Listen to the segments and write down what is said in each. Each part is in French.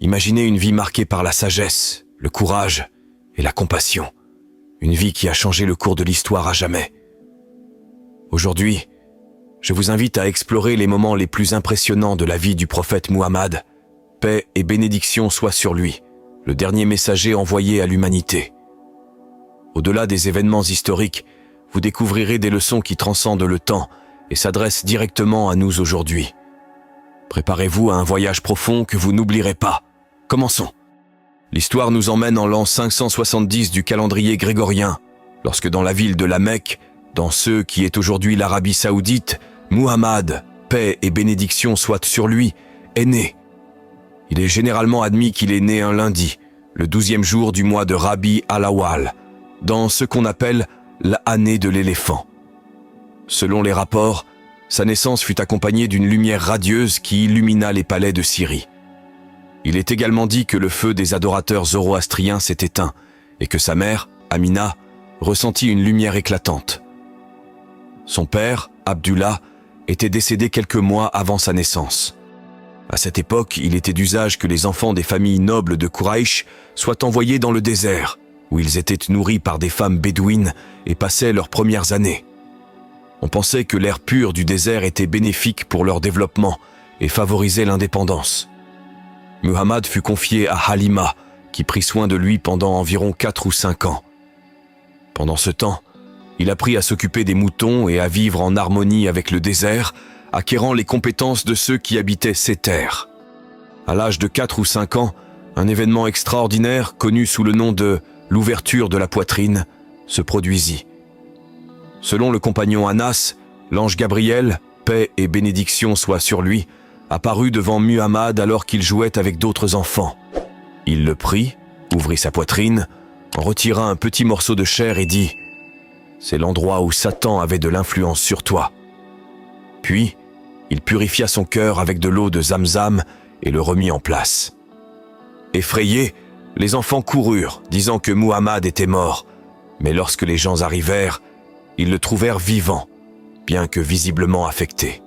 Imaginez une vie marquée par la sagesse, le courage et la compassion. Une vie qui a changé le cours de l'histoire à jamais. Aujourd'hui, je vous invite à explorer les moments les plus impressionnants de la vie du prophète Muhammad. Paix et bénédiction soient sur lui, le dernier messager envoyé à l'humanité. Au-delà des événements historiques, vous découvrirez des leçons qui transcendent le temps et s'adressent directement à nous aujourd'hui. Préparez-vous à un voyage profond que vous n'oublierez pas. Commençons. L'histoire nous emmène en l'an 570 du calendrier grégorien, lorsque dans la ville de la Mecque, dans ce qui est aujourd'hui l'Arabie Saoudite, Muhammad, paix et bénédiction soient sur lui, est né. Il est généralement admis qu'il est né un lundi, le 12e jour du mois de Rabi al-Awwal, dans ce qu'on appelle l'année de l'éléphant. Selon les rapports, sa naissance fut accompagnée d'une lumière radieuse qui illumina les palais de Syrie. Il est également dit que le feu des adorateurs zoroastriens s'est éteint et que sa mère, Amina, ressentit une lumière éclatante. Son père, Abdullah, était décédé quelques mois avant sa naissance. À cette époque, il était d'usage que les enfants des familles nobles de Quraïch soient envoyés dans le désert, où ils étaient nourris par des femmes bédouines et passaient leurs premières années. On pensait que l'air pur du désert était bénéfique pour leur développement et favorisait l'indépendance. Muhammad fut confié à Halima, qui prit soin de lui pendant environ 4 ou 5 ans. Pendant ce temps, il apprit à s'occuper des moutons et à vivre en harmonie avec le désert, acquérant les compétences de ceux qui habitaient ces terres. À l'âge de 4 ou 5 ans, un événement extraordinaire, connu sous le nom de l'ouverture de la poitrine, se produisit. Selon le compagnon Anas, l'ange Gabriel, paix et bénédiction soient sur lui, apparut devant Muhammad alors qu'il jouait avec d'autres enfants. Il le prit, ouvrit sa poitrine, en retira un petit morceau de chair et dit « C'est l'endroit où Satan avait de l'influence sur toi. » Puis, il purifia son cœur avec de l'eau de Zamzam et le remit en place. Effrayés, les enfants coururent, disant que Muhammad était mort, mais lorsque les gens arrivèrent, ils le trouvèrent vivant, bien que visiblement affecté.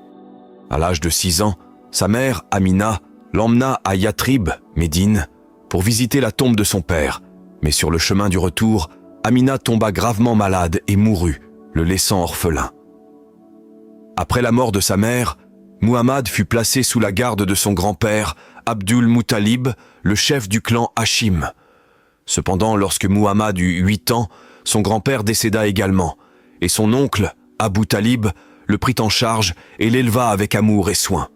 À l'âge de 6 ans, sa mère, Amina, l'emmena à Yatrib, Médine, pour visiter la tombe de son père, mais sur le chemin du retour, Amina tomba gravement malade et mourut, le laissant orphelin. Après la mort de sa mère, Muhammad fut placé sous la garde de son grand-père, Abdul Muttalib, le chef du clan Hachim. Cependant, lorsque Muhammad eut 8 ans, son grand-père décéda également, et son oncle, Abu Talib, le prit en charge et l'éleva avec amour et soin.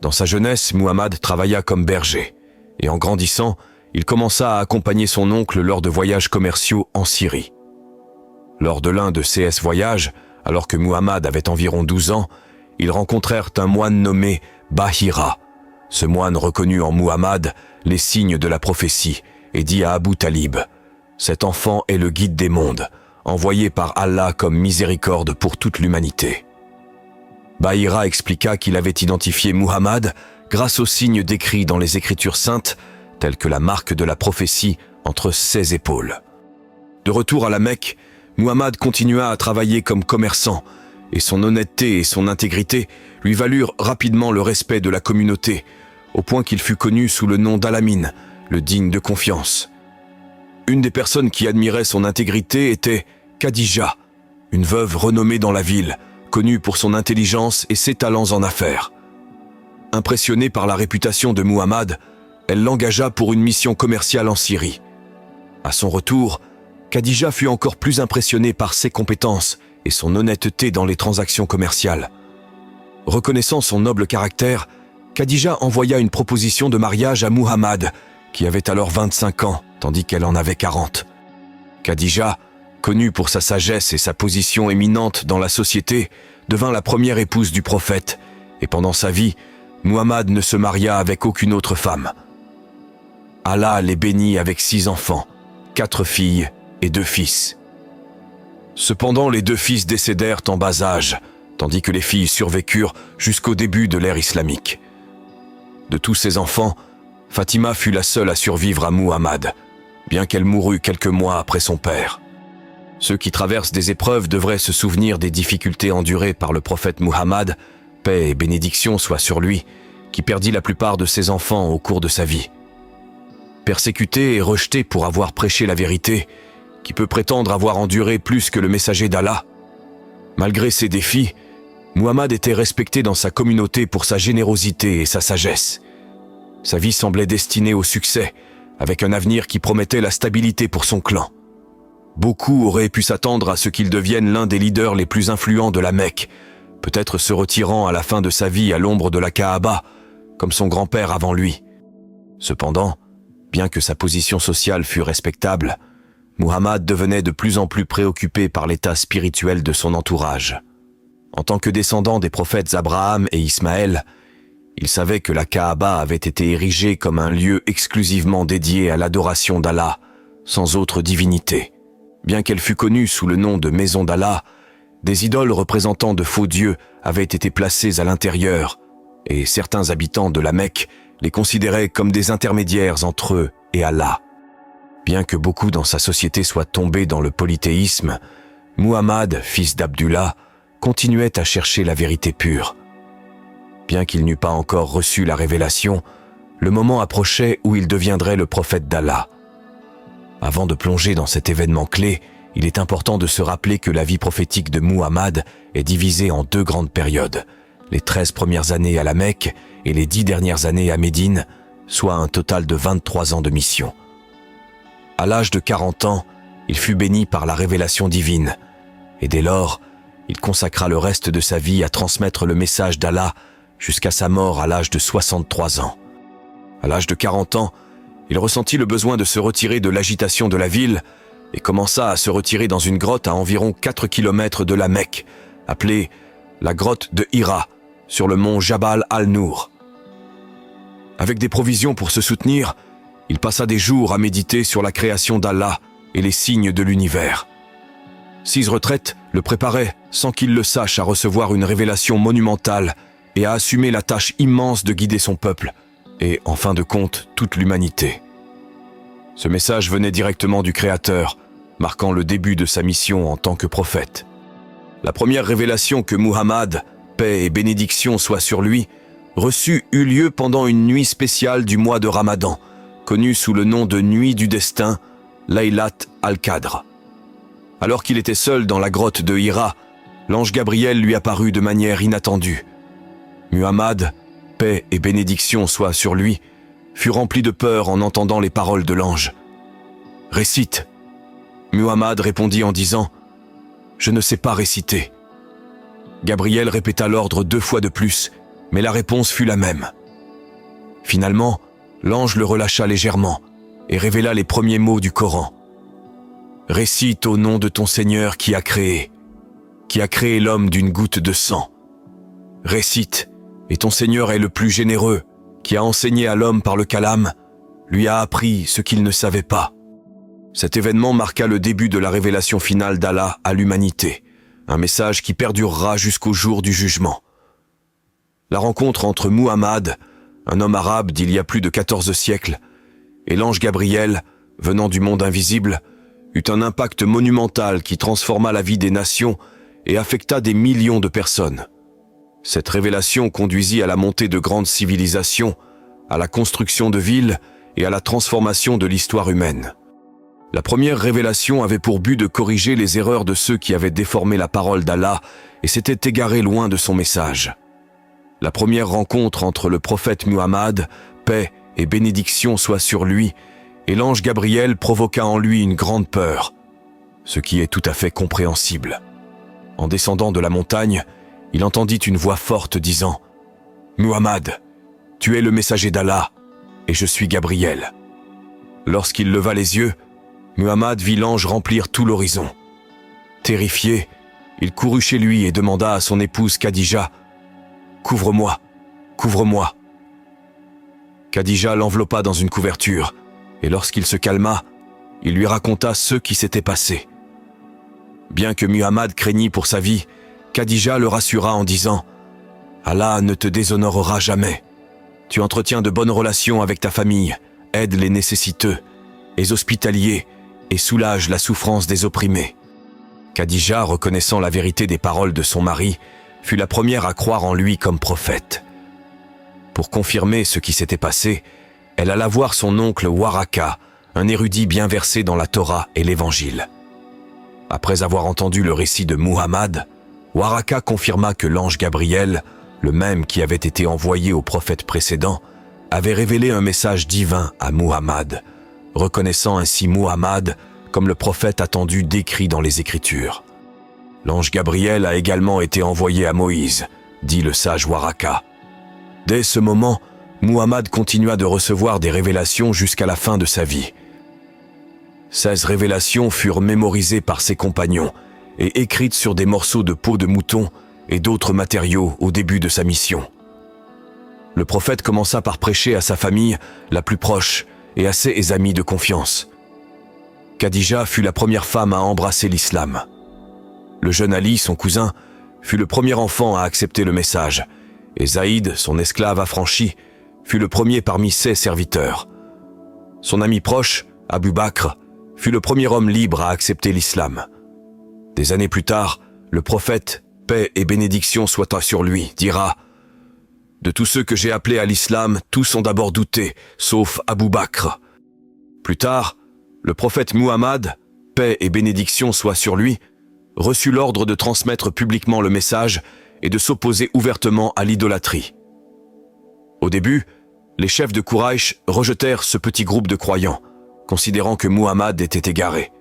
Dans sa jeunesse, Muhammad travailla comme berger, et en grandissant, il commença à accompagner son oncle lors de voyages commerciaux en Syrie. Lors de l'un de ces voyages, alors que Muhammad avait environ 12 ans, ils rencontrèrent un moine nommé Bahira. Ce moine reconnut en Muhammad les signes de la prophétie et dit à Abu Talib « Cet enfant est le guide des mondes, envoyé par Allah comme miséricorde pour toute l'humanité. » Bahira expliqua qu'il avait identifié Muhammad grâce aux signes décrits dans les Écritures saintes, tels que la marque de la prophétie entre ses épaules. De retour à la Mecque, Muhammad continua à travailler comme commerçant, et son honnêteté et son intégrité lui valurent rapidement le respect de la communauté, au point qu'il fut connu sous le nom d'Al-Amin, le digne de confiance. Une des personnes qui admirait son intégrité était Khadija, une veuve renommée dans la ville, connue pour son intelligence et ses talents en affaires. Impressionnée par la réputation de Muhammad, elle l'engagea pour une mission commerciale en Syrie. À son retour, Khadija fut encore plus impressionnée par ses compétences et son honnêteté dans les transactions commerciales. Reconnaissant son noble caractère, Khadija envoya une proposition de mariage à Muhammad, qui avait alors 25 ans, tandis qu'elle en avait 40. Khadija, connue pour sa sagesse et sa position éminente dans la société, devint la première épouse du prophète, et pendant sa vie, Muhammad ne se maria avec aucune autre femme. Allah les bénit avec 6 enfants, 4 filles et 2 fils. Cependant, les 2 fils décédèrent en bas âge, tandis que les filles survécurent jusqu'au début de l'ère islamique. De tous ces enfants, Fatima fut la seule à survivre à Muhammad, bien qu'elle mourût quelques mois après son père. Ceux qui traversent des épreuves devraient se souvenir des difficultés endurées par le prophète Muhammad, paix et bénédiction soient sur lui, qui perdit la plupart de ses enfants au cours de sa vie. persécuté et rejeté pour avoir prêché la vérité, qui peut prétendre avoir enduré plus que le messager d'Allah. Malgré ces défis, Muhammad était respecté dans sa communauté pour sa générosité et sa sagesse. Sa vie semblait destinée au succès, avec un avenir qui promettait la stabilité pour son clan. Beaucoup auraient pu s'attendre à ce qu'il devienne l'un des leaders les plus influents de la Mecque, peut-être se retirant à la fin de sa vie à l'ombre de la Kaaba, comme son grand-père avant lui. Cependant, bien que sa position sociale fût respectable, Muhammad devenait de plus en plus préoccupé par l'état spirituel de son entourage. En tant que descendant des prophètes Abraham et Ismaël, il savait que la Kaaba avait été érigée comme un lieu exclusivement dédié à l'adoration d'Allah, sans autre divinité. Bien qu'elle fût connue sous le nom de Maison d'Allah, des idoles représentant de faux dieux avaient été placées à l'intérieur, et certains habitants de la Mecque les considéraient comme des intermédiaires entre eux et Allah. Bien que beaucoup dans sa société soient tombés dans le polythéisme, Muhammad, fils d'Abdullah, continuait à chercher la vérité pure. Bien qu'il n'eût pas encore reçu la révélation, le moment approchait où il deviendrait le prophète d'Allah. Avant de plonger dans cet événement clé, il est important de se rappeler que la vie prophétique de Muhammad est divisée en 2 grandes périodes, les 13 premières années à la Mecque et les 10 dernières années à Médine, soit un total de 23 ans de mission. À l'âge de 40 ans, il fut béni par la révélation divine, et dès lors, il consacra le reste de sa vie à transmettre le message d'Allah jusqu'à sa mort à l'âge de 63 ans. À l'âge de 40 ans, il ressentit le besoin de se retirer de l'agitation de la ville et commença à se retirer dans une grotte à environ 4 kilomètres de la Mecque, appelée la grotte de Hira, sur le mont Jabal al-Nour. Avec des provisions pour se soutenir, il passa des jours à méditer sur la création d'Allah et les signes de l'univers. 6 retraites le préparaient, sans qu'il le sache, à recevoir une révélation monumentale et à assumer la tâche immense de guider son peuple, et, en fin de compte, toute l'humanité. Ce message venait directement du Créateur, marquant le début de sa mission en tant que prophète. La première révélation que Muhammad, paix et bénédiction soient sur lui, reçut eut lieu pendant une nuit spéciale du mois de Ramadan, connue sous le nom de Nuit du Destin, Laylat al-Qadr. Alors qu'il était seul dans la grotte de Hira, l'ange Gabriel lui apparut de manière inattendue. Muhammad, paix et bénédiction soient sur lui, fut rempli de peur en entendant les paroles de l'ange. « Récite !» Muhammad répondit en disant « Je ne sais pas réciter. » Gabriel répéta l'ordre 2 fois de plus, mais la réponse fut la même. Finalement, l'ange le relâcha légèrement et révéla les premiers mots du Coran. « Récite au nom de ton Seigneur qui a créé l'homme d'une goutte de sang. Récite, et ton Seigneur est le plus généreux, qui a enseigné à l'homme par le calame, lui a appris ce qu'il ne savait pas. » Cet événement marqua le début de la révélation finale d'Allah à l'humanité, un message qui perdurera jusqu'au jour du jugement. La rencontre entre Muhammad, un homme arabe d'il y a plus de 14 siècles, et l'ange Gabriel, venant du monde invisible, eut un impact monumental qui transforma la vie des nations et affecta des millions de personnes. Cette révélation conduisit à la montée de grandes civilisations, à la construction de villes et à la transformation de l'histoire humaine. La première révélation avait pour but de corriger les erreurs de ceux qui avaient déformé la parole d'Allah et s'étaient égarés loin de son message. La première rencontre entre le prophète Muhammad, paix et bénédiction soient sur lui, et l'ange Gabriel provoqua en lui une grande peur, ce qui est tout à fait compréhensible. En descendant de la montagne, il entendit une voix forte disant « Muhammad, tu es le messager d'Allah, et je suis Gabriel. » Lorsqu'il leva les yeux, Muhammad vit l'ange remplir tout l'horizon. Terrifié, il courut chez lui et demanda à son épouse Khadija « Couvre-moi, couvre-moi !» Khadija l'enveloppa dans une couverture, et lorsqu'il se calma, il lui raconta ce qui s'était passé. Bien que Muhammad craignît pour sa vie, Khadija le rassura en disant « Allah ne te déshonorera jamais. Tu entretiens de bonnes relations avec ta famille, aides les nécessiteux, es hospitalier et soulages la souffrance des opprimés. » Khadija, reconnaissant la vérité des paroles de son mari, fut la première à croire en lui comme prophète. Pour confirmer ce qui s'était passé, elle alla voir son oncle Waraka, un érudit bien versé dans la Torah et l'Évangile. Après avoir entendu le récit de Muhammad, Waraka confirma que l'ange Gabriel, le même qui avait été envoyé au prophète précédent, avait révélé un message divin à Muhammad, reconnaissant ainsi Muhammad comme le prophète attendu décrit dans les Écritures. L'ange Gabriel a également été envoyé à Moïse, dit le sage Waraka. Dès ce moment, Muhammad continua de recevoir des révélations jusqu'à la fin de sa vie. 16 révélations furent mémorisées par ses compagnons et écrites sur des morceaux de peau de mouton et d'autres matériaux au début de sa mission. Le prophète commença par prêcher à sa famille la plus proche et à ses amis de confiance. Khadija fut la première femme à embrasser l'islam. Le jeune Ali, son cousin, fut le premier enfant à accepter le message, et Zaïd, son esclave affranchi, fut le premier parmi ses serviteurs. Son ami proche, Abu Bakr, fut le premier homme libre à accepter l'islam. Des années plus tard, le prophète, paix et bénédiction soient sur lui, dira « De tous ceux que j'ai appelés à l'islam, tous ont d'abord douté, sauf Abu Bakr. » Plus tard, le prophète Muhammad, paix et bénédiction soient sur lui, reçut l'ordre de transmettre publiquement le message et de s'opposer ouvertement à l'idolâtrie. Au début, les chefs de Quraïsh rejetèrent ce petit groupe de croyants, considérant que Muhammad était égaré.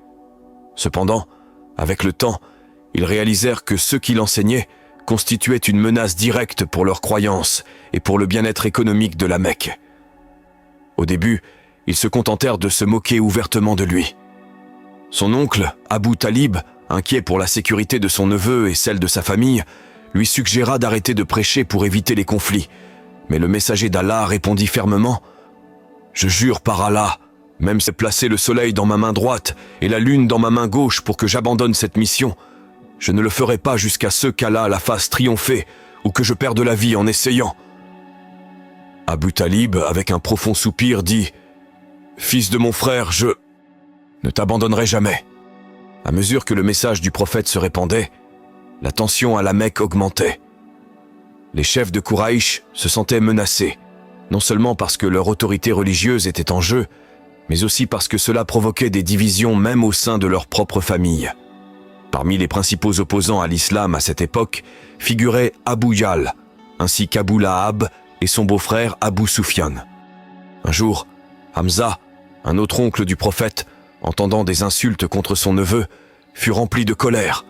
Cependant, avec le temps, ils réalisèrent que ceux qui l'enseignaient constituaient une menace directe pour leurs croyances et pour le bien-être économique de la Mecque. Au début, ils se contentèrent de se moquer ouvertement de lui. Son oncle, Abu Talib, inquiet pour la sécurité de son neveu et celle de sa famille, lui suggéra d'arrêter de prêcher pour éviter les conflits. Mais le messager d'Allah répondit fermement « Je jure par Allah, même si placer le soleil dans ma main droite et la lune dans ma main gauche pour que j'abandonne cette mission, je ne le ferai pas jusqu'à ce qu'Allah la fasse triompher ou que je perde la vie en essayant. » Abu Talib, avec un profond soupir, dit « Fils de mon frère, je ne t'abandonnerai jamais. » À mesure que le message du prophète se répandait, la tension à la Mecque augmentait. Les chefs de Quraïsh se sentaient menacés, non seulement parce que leur autorité religieuse était en jeu, mais aussi parce que cela provoquait des divisions même au sein de leur propre famille. Parmi les principaux opposants à l'islam à cette époque figuraient Abu Jahl, ainsi qu'Abu Lahab et son beau-frère Abu Sufyan. Un jour, Hamza, un autre oncle du prophète, entendant des insultes contre son neveu, fut rempli de colère.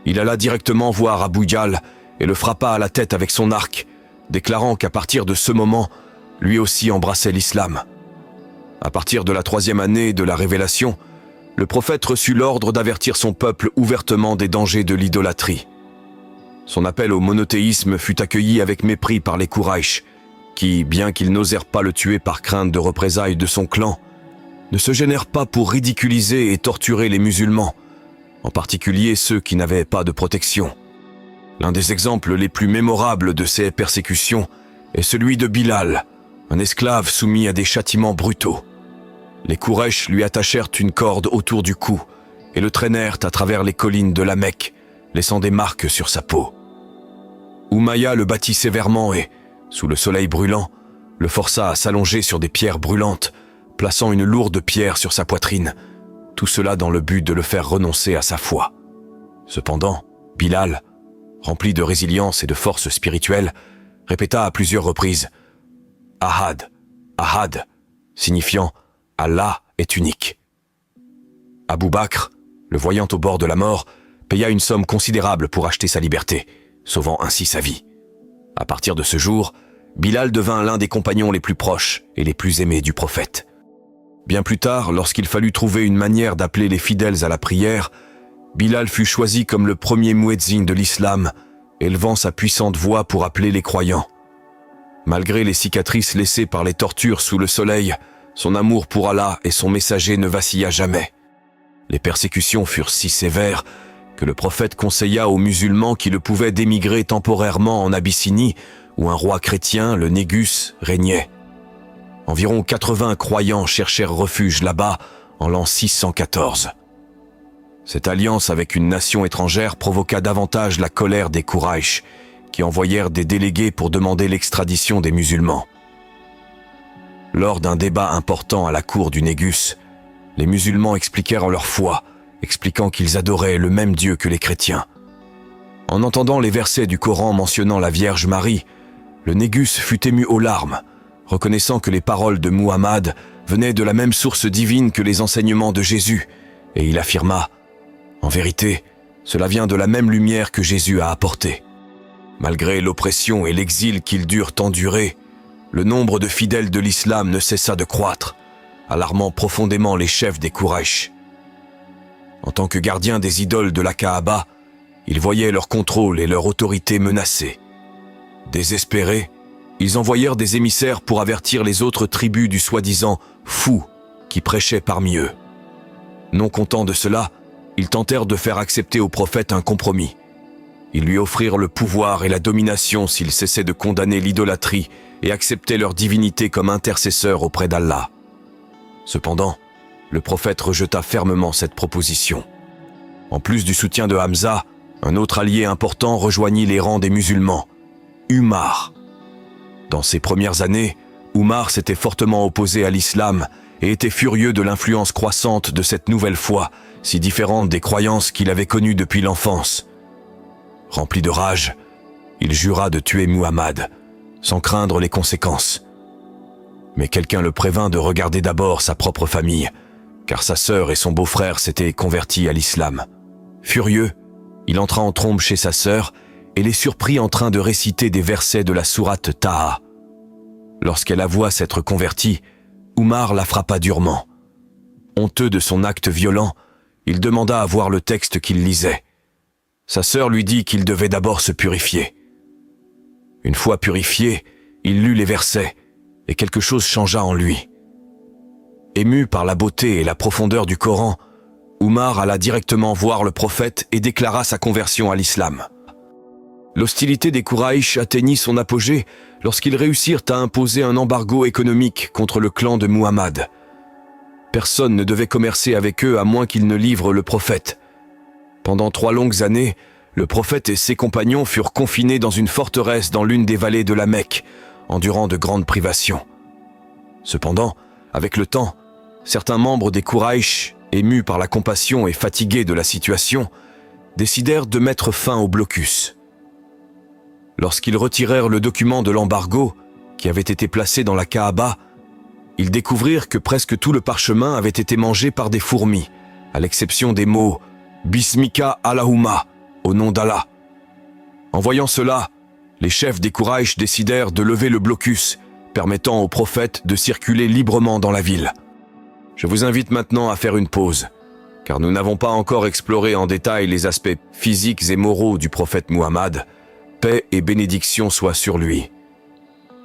Il alla directement voir Abu Jahl et le frappa à la tête avec son arc, déclarant qu'à partir de ce moment, lui aussi embrassait l'islam. À partir de la 3e année de la révélation, le prophète reçut l'ordre d'avertir son peuple ouvertement des dangers de l'idolâtrie. Son appel au monothéisme fut accueilli avec mépris par les Quraïsh, qui, bien qu'ils n'osèrent pas le tuer par crainte de représailles de son clan, ne se gênèrent pas pour ridiculiser et torturer les musulmans, en particulier ceux qui n'avaient pas de protection. L'un des exemples les plus mémorables de ces persécutions est celui de Bilal, un esclave soumis à des châtiments brutaux. Les Quraysh lui attachèrent une corde autour du cou et le traînèrent à travers les collines de la Mecque, laissant des marques sur sa peau. Umayya le battit sévèrement et, sous le soleil brûlant, le força à s'allonger sur des pierres brûlantes, plaçant une lourde pierre sur sa poitrine, tout cela dans le but de le faire renoncer à sa foi. Cependant, Bilal, rempli de résilience et de force spirituelle, répéta à plusieurs reprises « Ahad, Ahad », signifiant « Allah est unique ». Abu Bakr, le voyant au bord de la mort, paya une somme considérable pour acheter sa liberté, sauvant ainsi sa vie. À partir de ce jour, Bilal devint l'un des compagnons les plus proches et les plus aimés du prophète. Bien plus tard, lorsqu'il fallut trouver une manière d'appeler les fidèles à la prière, Bilal fut choisi comme le premier muezzin de l'islam, élevant sa puissante voix pour appeler les croyants. Malgré les cicatrices laissées par les tortures sous le soleil, son amour pour Allah et son messager ne vacilla jamais. Les persécutions furent si sévères que le prophète conseilla aux musulmans qui le pouvaient d'émigrer temporairement en Abyssinie, où un roi chrétien, le Négus, régnait. Environ 80 croyants cherchèrent refuge là-bas en l'an 614. Cette alliance avec une nation étrangère provoqua davantage la colère des Quraïsh, qui envoyèrent des délégués pour demander l'extradition des musulmans. Lors d'un débat important à la cour du Négus, les musulmans expliquèrent leur foi, expliquant qu'ils adoraient le même Dieu que les chrétiens. En entendant les versets du Coran mentionnant la Vierge Marie, le Négus fut ému aux larmes, reconnaissant que les paroles de Muhammad venaient de la même source divine que les enseignements de Jésus, et il affirma « En vérité, cela vient de la même lumière que Jésus a apportée. » Malgré l'oppression et l'exil qu'ils durent endurer, le nombre de fidèles de l'islam ne cessa de croître, alarmant profondément les chefs des Quraysh. En tant que gardiens des idoles de la Kaaba, ils voyaient leur contrôle et leur autorité menacés. Désespérés, ils envoyèrent des émissaires pour avertir les autres tribus du soi-disant fou qui prêchait parmi eux. Non contents de cela, ils tentèrent de faire accepter au prophète un compromis. Ils lui offrirent le pouvoir et la domination s'il cessait de condamner l'idolâtrie et acceptait leur divinité comme intercesseur auprès d'Allah. Cependant, le prophète rejeta fermement cette proposition. En plus du soutien de Hamza, un autre allié important rejoignit les rangs des musulmans, Umar. Dans ses premières années, Umar s'était fortement opposé à l'islam et était furieux de l'influence croissante de cette nouvelle foi, si différente des croyances qu'il avait connues depuis l'enfance. Rempli de rage, il jura de tuer Muhammad, sans craindre les conséquences. Mais quelqu'un le prévint de regarder d'abord sa propre famille, car sa sœur et son beau-frère s'étaient convertis à l'islam. Furieux, il entra en trombe chez sa sœur et les surprit en train de réciter des versets de la sourate Taha. Lorsqu'elle avoua s'être convertie, Umar la frappa durement. Honteux de son acte violent, il demanda à voir le texte qu'il lisait. Sa sœur lui dit qu'il devait d'abord se purifier. Une fois purifié, il lut les versets, et quelque chose changea en lui. Ému par la beauté et la profondeur du Coran, Umar alla directement voir le prophète et déclara sa conversion à l'islam. L'hostilité des Quraysh atteignit son apogée lorsqu'ils réussirent à imposer un embargo économique contre le clan de Muhammad. Personne ne devait commercer avec eux à moins qu'ils ne livrent le prophète. Pendant 3 longues années, le prophète et ses compagnons furent confinés dans une forteresse dans l'une des vallées de la Mecque, endurant de grandes privations. Cependant, avec le temps, certains membres des Quraysh, émus par la compassion et fatigués de la situation, décidèrent de mettre fin au blocus. Lorsqu'ils retirèrent le document de l'embargo, qui avait été placé dans la Kaaba, ils découvrirent que presque tout le parchemin avait été mangé par des fourmis, à l'exception des mots « Bismika Allahumma » au nom d'Allah. En voyant cela, les chefs des Quraysh décidèrent de lever le blocus, permettant au prophète de circuler librement dans la ville. Je vous invite maintenant à faire une pause, car nous n'avons pas encore exploré en détail les aspects physiques et moraux du prophète Muhammad, paix et bénédiction soient sur lui.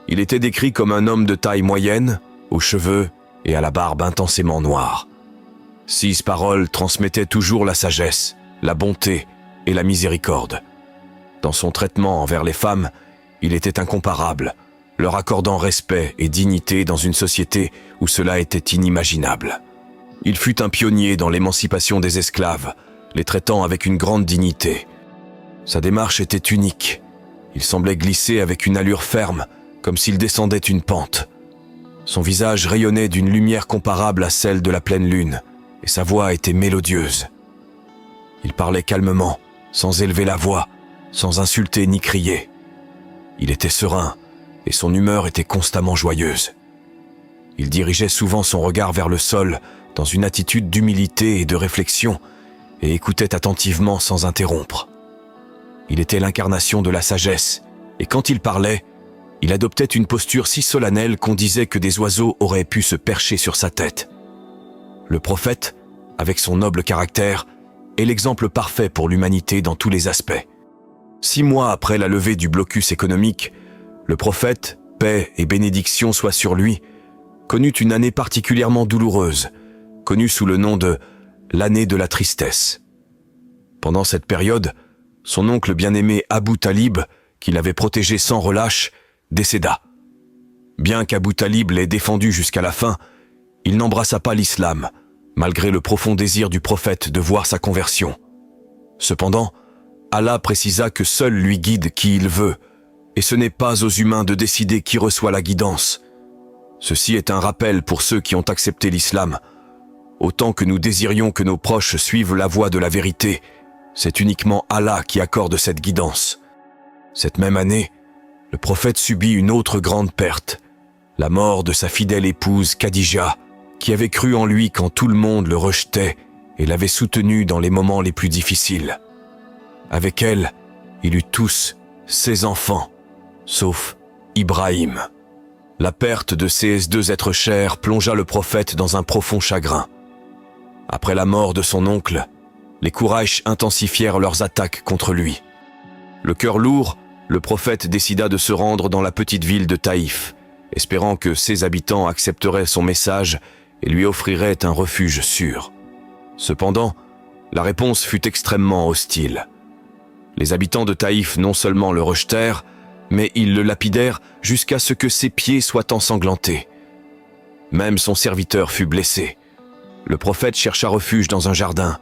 Il était décrit comme un homme de taille moyenne, aux cheveux et à la barbe intensément noire. 6 paroles transmettaient toujours la sagesse, la bonté et la miséricorde. Dans son traitement envers les femmes, il était incomparable, leur accordant respect et dignité dans une société où cela était inimaginable. Il fut un pionnier dans l'émancipation des esclaves, les traitant avec une grande dignité. Sa démarche était unique. Il semblait glisser avec une allure ferme, comme s'il descendait une pente. Son visage rayonnait d'une lumière comparable à celle de la pleine lune, et sa voix était mélodieuse. Il parlait calmement, sans élever la voix, sans insulter ni crier. Il était serein, et son humeur était constamment joyeuse. Il dirigeait souvent son regard vers le sol, dans une attitude d'humilité et de réflexion, et écoutait attentivement sans interrompre. Il était l'incarnation de la sagesse, et quand il parlait, il adoptait une posture si solennelle qu'on disait que des oiseaux auraient pu se percher sur sa tête. Le prophète, avec son noble caractère, est l'exemple parfait pour l'humanité dans tous les aspects. 6 mois après la levée du blocus économique, le prophète, paix et bénédiction soient sur lui, connut une année particulièrement douloureuse, connue sous le nom de l'année de la tristesse. Pendant cette période, son oncle bien-aimé Abu Talib, qui l'avait protégé sans relâche, décéda. Bien qu'Abu Talib l'ait défendu jusqu'à la fin, il n'embrassa pas l'islam, malgré le profond désir du prophète de voir sa conversion. Cependant, Allah précisa que seul lui guide qui il veut, et ce n'est pas aux humains de décider qui reçoit la guidance. Ceci est un rappel pour ceux qui ont accepté l'islam. Autant que nous désirions que nos proches suivent la voie de la vérité, c'est uniquement Allah qui accorde cette guidance. Cette même année, le prophète subit une autre grande perte, la mort de sa fidèle épouse Khadija, qui avait cru en lui quand tout le monde le rejetait et l'avait soutenu dans les moments les plus difficiles. Avec elle, il eut tous ses enfants, sauf Ibrahim. La perte de ces deux êtres chers plongea le prophète dans un profond chagrin. Après la mort de son oncle, les Quraysh intensifièrent leurs attaques contre lui. Le cœur lourd, le prophète décida de se rendre dans la petite ville de Taïf, espérant que ses habitants accepteraient son message et lui offriraient un refuge sûr. Cependant, la réponse fut extrêmement hostile. Les habitants de Taïf non seulement le rejetèrent, mais ils le lapidèrent jusqu'à ce que ses pieds soient ensanglantés. Même son serviteur fut blessé. Le prophète chercha refuge dans un jardin,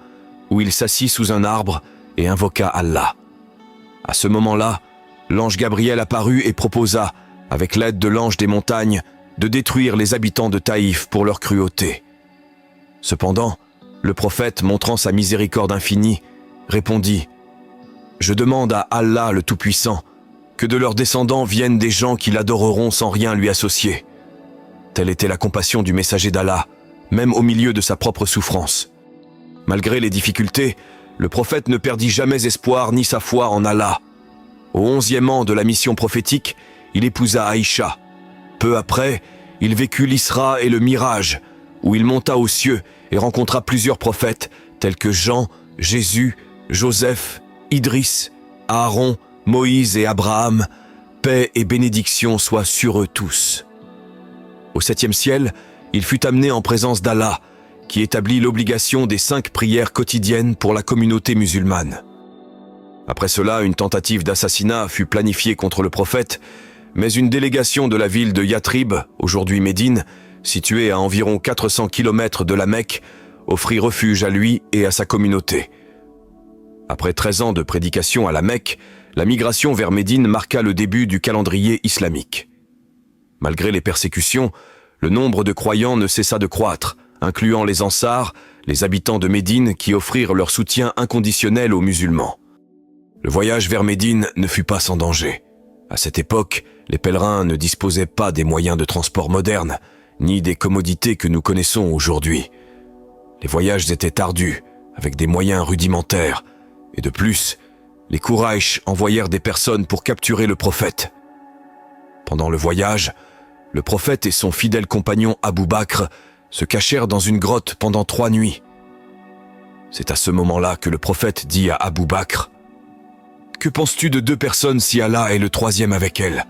où il s'assit sous un arbre et invoqua Allah. À ce moment-là, l'ange Gabriel apparut et proposa, avec l'aide de l'ange des montagnes, de détruire les habitants de Taïf pour leur cruauté. Cependant, le prophète, montrant sa miséricorde infinie, répondit « Je demande à Allah le Tout-Puissant que de leurs descendants viennent des gens qui l'adoreront sans rien lui associer. » Telle était la compassion du messager d'Allah, même au milieu de sa propre souffrance. Malgré les difficultés, le prophète ne perdit jamais espoir ni sa foi en Allah. Au 11e an de la mission prophétique, il épousa Aïcha. Peu après, il vécut l'Isra et le Mirage, où il monta aux cieux et rencontra plusieurs prophètes, tels que Jean, Jésus, Joseph, Idriss, Aaron, Moïse et Abraham. Paix et bénédiction soient sur eux tous. Au 7e ciel, il fut amené en présence d'Allah, qui établit l'obligation des 5 prières quotidiennes pour la communauté musulmane. Après cela, une tentative d'assassinat fut planifiée contre le prophète, mais une délégation de la ville de Yathrib, aujourd'hui Médine, située à environ 400 km de la Mecque, offrit refuge à lui et à sa communauté. Après 13 ans de prédication à la Mecque, la migration vers Médine marqua le début du calendrier islamique. Malgré les persécutions, le nombre de croyants ne cessa de croître, incluant les Ansars, les habitants de Médine qui offrirent leur soutien inconditionnel aux musulmans. Le voyage vers Médine ne fut pas sans danger. À cette époque, les pèlerins ne disposaient pas des moyens de transport modernes, ni des commodités que nous connaissons aujourd'hui. Les voyages étaient ardus, avec des moyens rudimentaires, et de plus, les Quraysh envoyèrent des personnes pour capturer le prophète. Pendant le voyage, le prophète et son fidèle compagnon Abou Bakr se cachèrent dans une grotte pendant 3 nuits. C'est à ce moment-là que le prophète dit à Abou Bakr « Que penses-tu de 2 personnes si Allah est le 3e avec elles ?»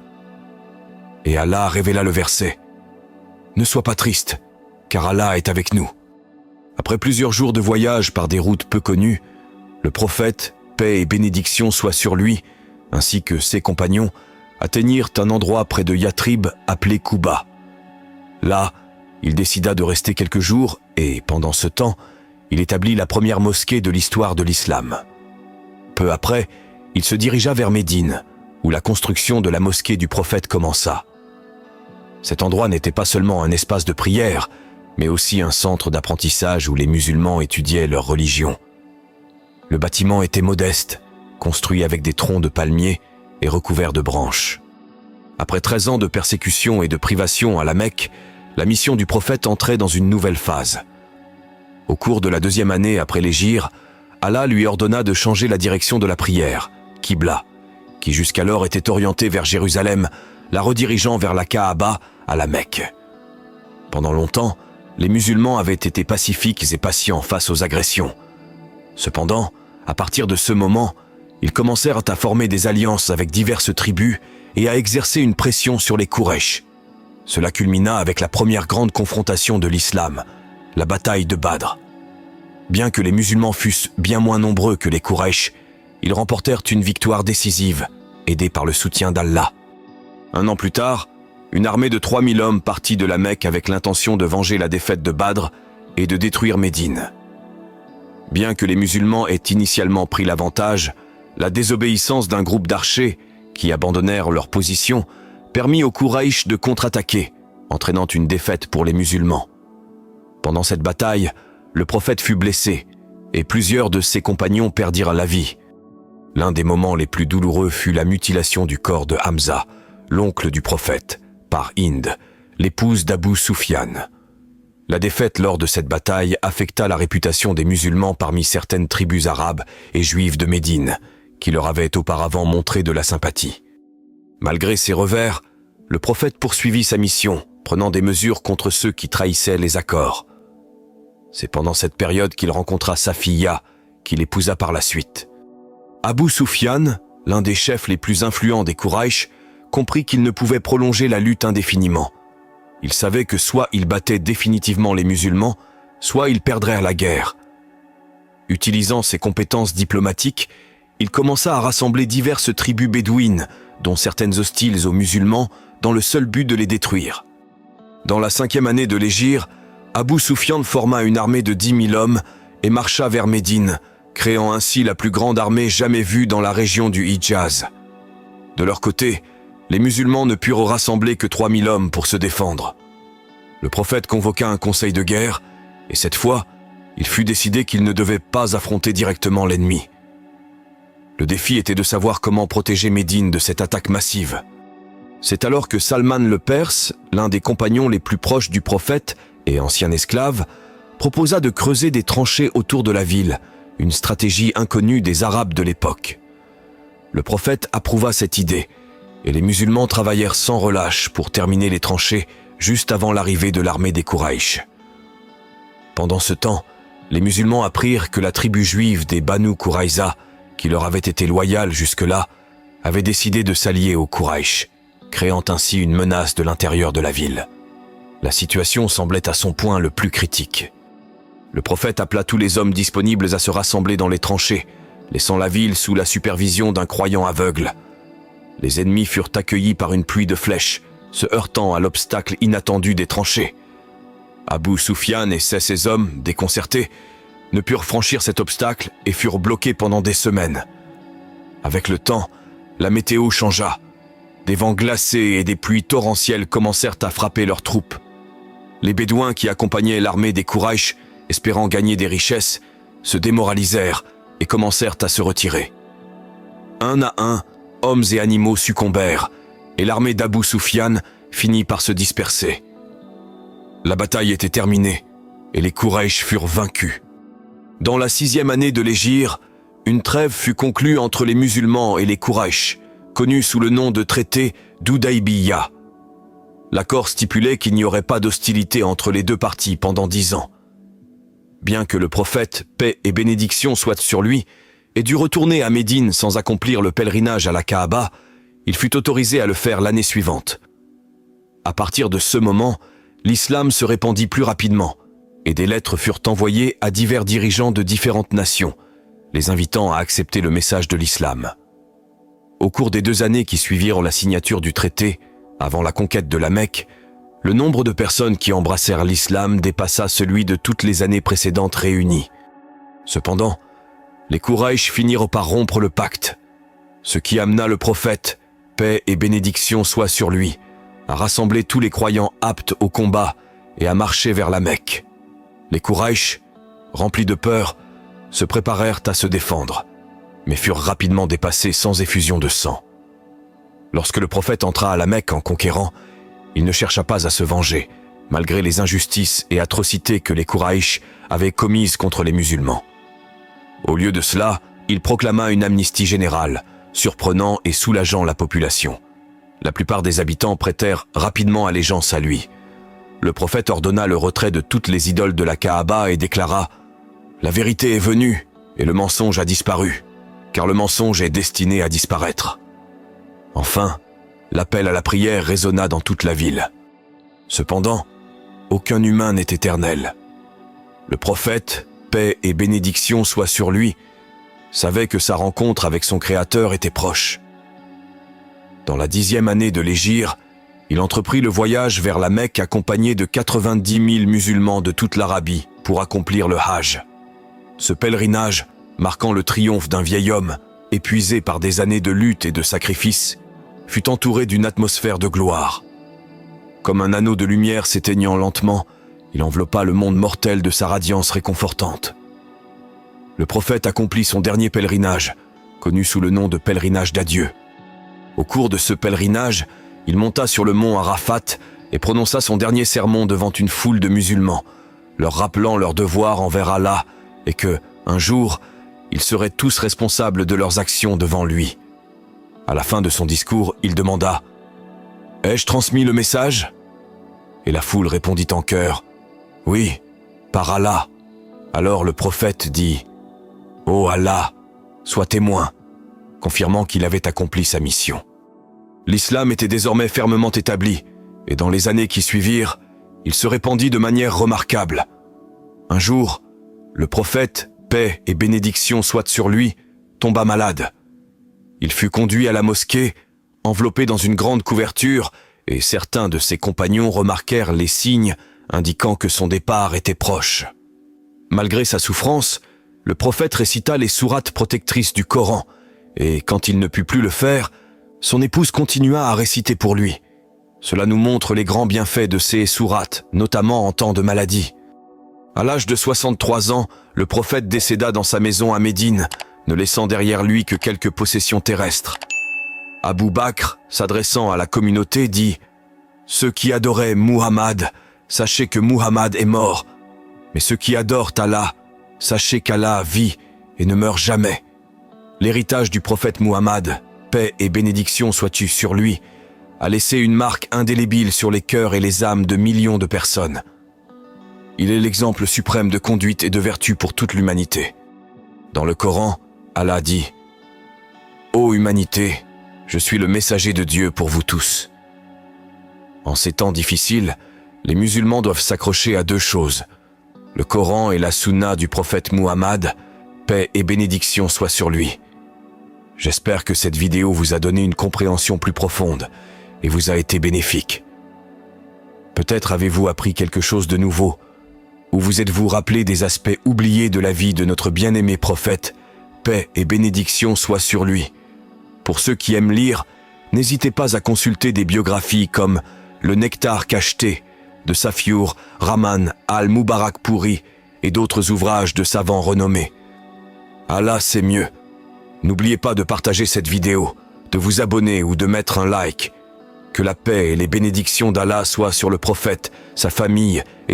Et Allah révéla le verset « Ne sois pas triste, car Allah est avec nous. » Après plusieurs jours de voyage par des routes peu connues, le prophète, paix et bénédiction soient sur lui, ainsi que ses compagnons, atteignirent un endroit près de Yathrib appelé Kouba. Là, il décida de rester quelques jours et, pendant ce temps, il établit la première mosquée de l'histoire de l'islam. Peu après, il se dirigea vers Médine, où la construction de la mosquée du prophète commença. Cet endroit n'était pas seulement un espace de prière, mais aussi un centre d'apprentissage où les musulmans étudiaient leur religion. Le bâtiment était modeste, construit avec des troncs de palmiers et recouvert de branches. Après 13 ans de persécution et de privation à la Mecque, la mission du prophète entrait dans une nouvelle phase. Au cours de la 2e année après l'hégire, Allah lui ordonna de changer la direction de la prière, Qibla, qui jusqu'alors était orientée vers Jérusalem, la redirigeant vers la Kaaba à la Mecque. Pendant longtemps, les musulmans avaient été pacifiques et patients face aux agressions. Cependant, à partir de ce moment, ils commencèrent à former des alliances avec diverses tribus et à exercer une pression sur les Quraysh. Cela culmina avec la première grande confrontation de l'islam, la bataille de Badr. Bien que les musulmans fussent bien moins nombreux que les Quraysh, ils remportèrent une victoire décisive, aidés par le soutien d'Allah. 1 an plus tard, une armée de 3000 hommes partit de la Mecque avec l'intention de venger la défaite de Badr et de détruire Médine. Bien que les musulmans aient initialement pris l'avantage, la désobéissance d'un groupe d'archers, qui abandonnèrent leur position, permit aux Quraysh de contre-attaquer, entraînant une défaite pour les musulmans. Pendant cette bataille, le prophète fut blessé et plusieurs de ses compagnons perdirent la vie. L'un des moments les plus douloureux fut la mutilation du corps de Hamza, l'oncle du prophète, par Hind, l'épouse d'Abu Sufyan. La défaite lors de cette bataille affecta la réputation des musulmans parmi certaines tribus arabes et juives de Médine, qui leur avaient auparavant montré de la sympathie. Malgré ces revers, le prophète poursuivit sa mission, prenant des mesures contre ceux qui trahissaient les accords. C'est pendant cette période qu'il rencontra Safiya, qu'il épousa par la suite. Abu Sufyan, l'un des chefs les plus influents des Quraysh, comprit qu'il ne pouvait prolonger la lutte indéfiniment. Il savait que soit il battait définitivement les musulmans, soit il perdrait à la guerre. Utilisant ses compétences diplomatiques, il commença à rassembler diverses tribus bédouines, dont certaines hostiles aux musulmans, dans le seul but de les détruire. Dans la 5e année de l'hégire, Abu Sufyan forma une armée de 10 000 hommes et marcha vers Médine, créant ainsi la plus grande armée jamais vue dans la région du Hijaz. De leur côté, les musulmans ne purent rassembler que 3 000 hommes pour se défendre. Le prophète convoqua un conseil de guerre, et cette fois, il fut décidé qu'il ne devait pas affronter directement l'ennemi. Le défi était de savoir comment protéger Médine de cette attaque massive. C'est alors que Salman le Perse, l'un des compagnons les plus proches du prophète et ancien esclave, proposa de creuser des tranchées autour de la ville, une stratégie inconnue des Arabes de l'époque. Le prophète approuva cette idée, et les musulmans travaillèrent sans relâche pour terminer les tranchées juste avant l'arrivée de l'armée des Quraysh. Pendant ce temps, les musulmans apprirent que la tribu juive des Banu Qurayza, qui leur avait été loyale jusque-là, avait décidé de s'allier aux Quraysh, créant ainsi une menace de l'intérieur de la ville. La situation semblait à son point le plus critique. Le prophète appela tous les hommes disponibles à se rassembler dans les tranchées, laissant la ville sous la supervision d'un croyant aveugle. Les ennemis furent accueillis par une pluie de flèches, se heurtant à l'obstacle inattendu des tranchées. Abu Sufyan et ses hommes, déconcertés, ne purent franchir cet obstacle et furent bloqués pendant des semaines. Avec le temps, la météo changea. Des vents glacés et des pluies torrentielles commencèrent à frapper leurs troupes. Les Bédouins qui accompagnaient l'armée des Quraysh, espérant gagner des richesses, se démoralisèrent et commencèrent à se retirer. Un à un, hommes et animaux succombèrent, et l'armée d'Abu Sufyan finit par se disperser. La bataille était terminée, et les Quraysh furent vaincus. Dans la 6e année de l'hégire, une trêve fut conclue entre les musulmans et les Quraysh, connue sous le nom de traité d'Hudaybiyah. L'accord stipulait qu'il n'y aurait pas d'hostilité entre les deux parties pendant 10 ans. Bien que le prophète, paix et bénédiction soient sur lui, ait dû retourner à Médine sans accomplir le pèlerinage à la Kaaba, il fut autorisé à le faire l'année suivante. À partir de ce moment, l'islam se répandit plus rapidement, et des lettres furent envoyées à divers dirigeants de différentes nations, les invitant à accepter le message de l'islam. Au cours des 2 années qui suivirent la signature du traité, avant la conquête de la Mecque, le nombre de personnes qui embrassèrent l'islam dépassa celui de toutes les années précédentes réunies. Cependant, les Quraysh finirent par rompre le pacte, ce qui amena le prophète, paix et bénédiction soient sur lui, à rassembler tous les croyants aptes au combat et à marcher vers la Mecque. Les Quraysh, remplis de peur, se préparèrent à se défendre, mais furent rapidement dépassés sans effusion de sang. Lorsque le prophète entra à la Mecque en conquérant, il ne chercha pas à se venger, malgré les injustices et atrocités que les Quraysh avaient commises contre les musulmans. Au lieu de cela, il proclama une amnistie générale, surprenant et soulageant la population. La plupart des habitants prêtèrent rapidement allégeance à lui. Le prophète ordonna le retrait de toutes les idoles de la Kaaba et déclara « La vérité est venue et le mensonge a disparu, car le mensonge est destiné à disparaître. » Enfin, l'appel à la prière résonna dans toute la ville. Cependant, aucun humain n'est éternel. Le prophète, paix et bénédiction soient sur lui, savait que sa rencontre avec son Créateur était proche. Dans la 10e année de l'hégire, il entreprit le voyage vers la Mecque accompagné de 90 000 musulmans de toute l'Arabie pour accomplir le Hajj. Ce pèlerinage, marquant le triomphe d'un vieil homme, épuisé par des années de lutte et de sacrifice, fut entouré d'une atmosphère de gloire. Comme un anneau de lumière s'éteignant lentement, il enveloppa le monde mortel de sa radiance réconfortante. Le prophète accomplit son dernier pèlerinage, connu sous le nom de pèlerinage d'adieu. Au cours de ce pèlerinage, il monta sur le mont Arafat et prononça son dernier sermon devant une foule de musulmans, leur rappelant leur devoir envers Allah et que, un jour, ils seraient tous responsables de leurs actions devant lui. À la fin de son discours, il demanda « Ai-je transmis le message ?» Et la foule répondit en chœur « Oui, par Allah ». Alors le prophète dit « Ô Allah, sois témoin », confirmant qu'il avait accompli sa mission. L'islam était désormais fermement établi, et dans les années qui suivirent, il se répandit de manière remarquable. Un jour, le prophète, paix et bénédiction soient sur lui, tomba malade. Il fut conduit à la mosquée, enveloppé dans une grande couverture, et certains de ses compagnons remarquèrent les signes indiquant que son départ était proche. Malgré sa souffrance, le prophète récita les sourates protectrices du Coran, et quand il ne put plus le faire, son épouse continua à réciter pour lui. Cela nous montre les grands bienfaits de ces sourates, notamment en temps de maladie. À l'âge de 63 ans, le prophète décéda dans sa maison à Médine, ne laissant derrière lui que quelques possessions terrestres. Abou Bakr, s'adressant à la communauté, dit « Ceux qui adoraient Muhammad, sachez que Muhammad est mort. Mais ceux qui adorent Allah, sachez qu'Allah vit et ne meurt jamais. » L'héritage du prophète Muhammad, paix et bénédiction soient-tu sur lui, a laissé une marque indélébile sur les cœurs et les âmes de millions de personnes. Il est l'exemple suprême de conduite et de vertu pour toute l'humanité. Dans le Coran, Allah dit « Ô humanité, je suis le messager de Dieu pour vous tous. » En ces temps difficiles, les musulmans doivent s'accrocher à deux choses, le Coran et la Sunna du prophète Muhammad, paix et bénédiction soient sur lui. J'espère que cette vidéo vous a donné une compréhension plus profonde et vous a été bénéfique. Peut-être avez-vous appris quelque chose de nouveau, ou vous êtes-vous rappelé des aspects oubliés de la vie de notre bien-aimé prophète, paix et bénédiction soient sur lui. Pour ceux qui aiment lire, n'hésitez pas à consulter des biographies comme Le Nectar cacheté de Safiur Rahman al-Mubarakpuri et d'autres ouvrages de savants renommés. Allah sait mieux. N'oubliez pas de partager cette vidéo, de vous abonner ou de mettre un like. Que la paix et les bénédictions d'Allah soient sur le prophète, sa famille et